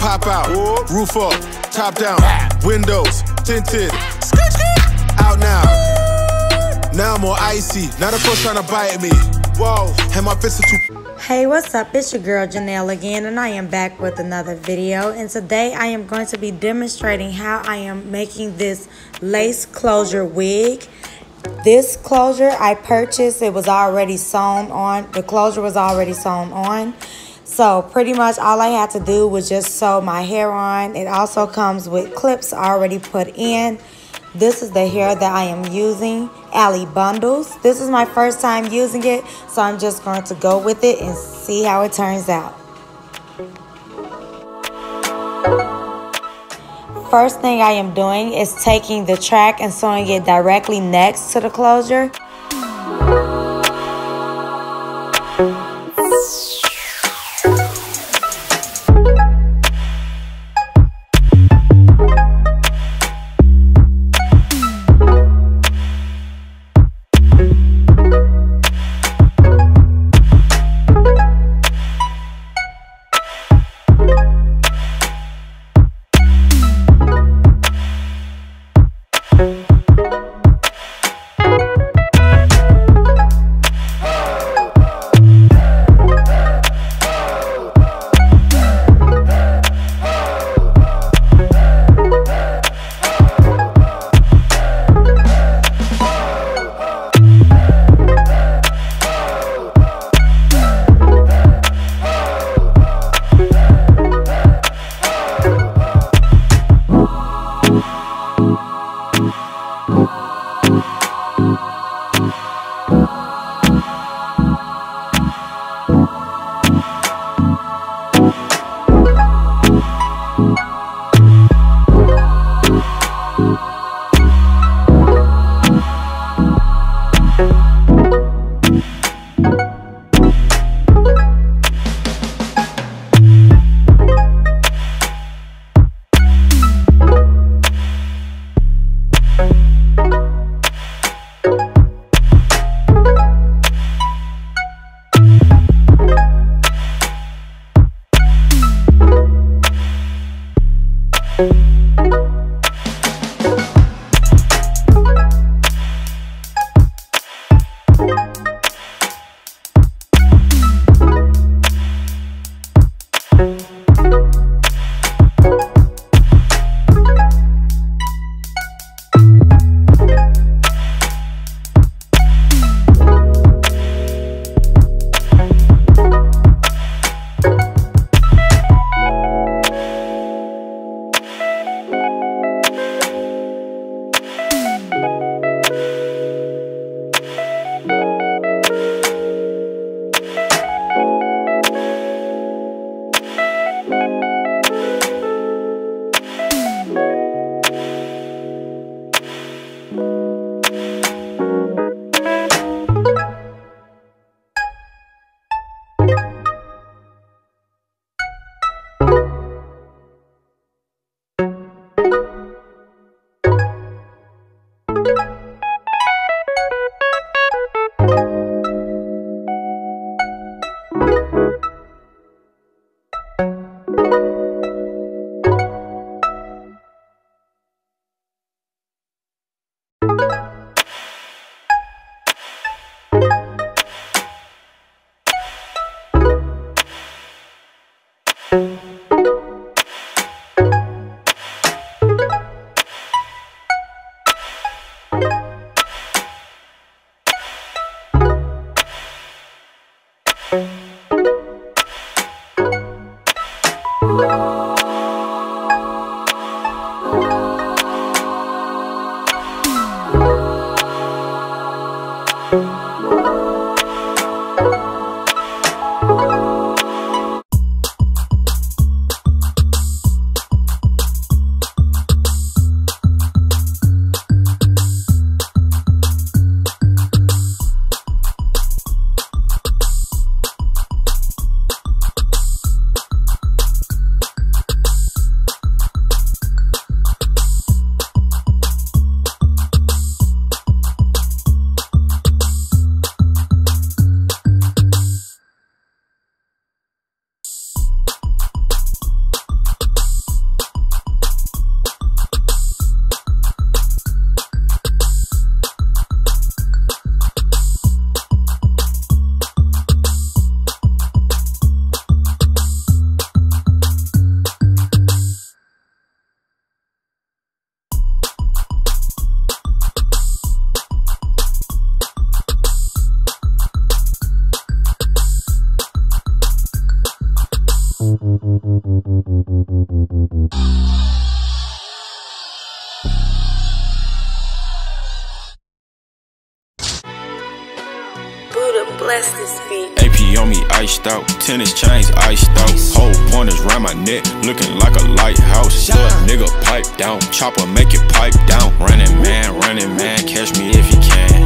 Pop out, roof up, top down, windows, tinted, out now. Now I'm more icy, now the first trying to bite me. Whoa, and my fist is too. Hey, what's up? It's your girl Janelle again, and I am back with another video. And today I am going to be demonstrating how I am making this lace closure wig. This closure I purchased, it was already sewn on. The closure was already sewn on. So pretty much all I had to do was just sew my hair on. It also comes with clips already put in. This is the hair that I am using, Alley Bundles. This is my first time using it, so I'm just going to go with it and see how it turns out. First thing I am doing is taking the track and sewing it directly next to the closure. Bless this beat. AP on me iced out, tennis chains iced out. Whole pointers round my neck, looking like a lighthouse. Little nigga pipe down, chopper make it pipe down. Running man, catch me if you can.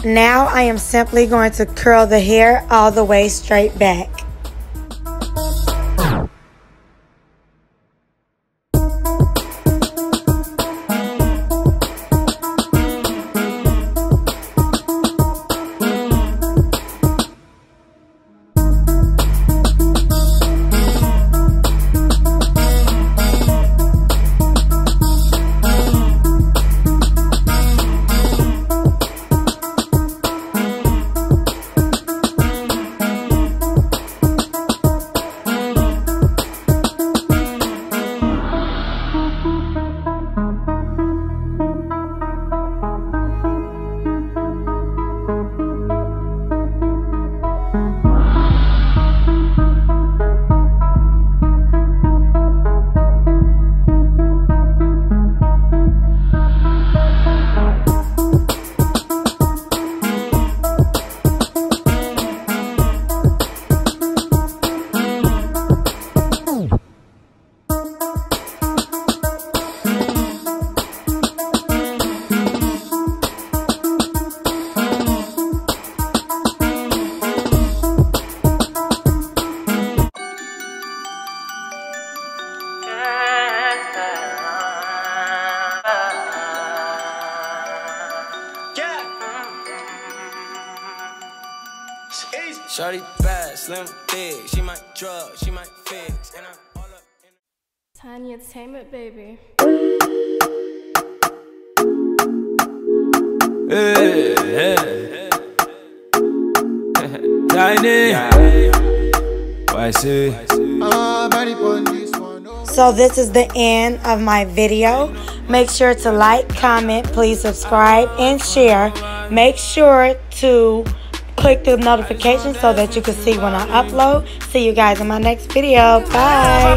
Now I am simply going to curl the hair all the way straight back. Shorty bad, slim, thick. She might drug, she might fix. And I'm all up in Tiny Entertainment, baby. Hey, hey. Tiny. Why see? So this is the end of my video. Make sure to like, comment, please subscribe, and share. Make sure to click the notification so that you can see when I upload. See you guys in my next video. Bye.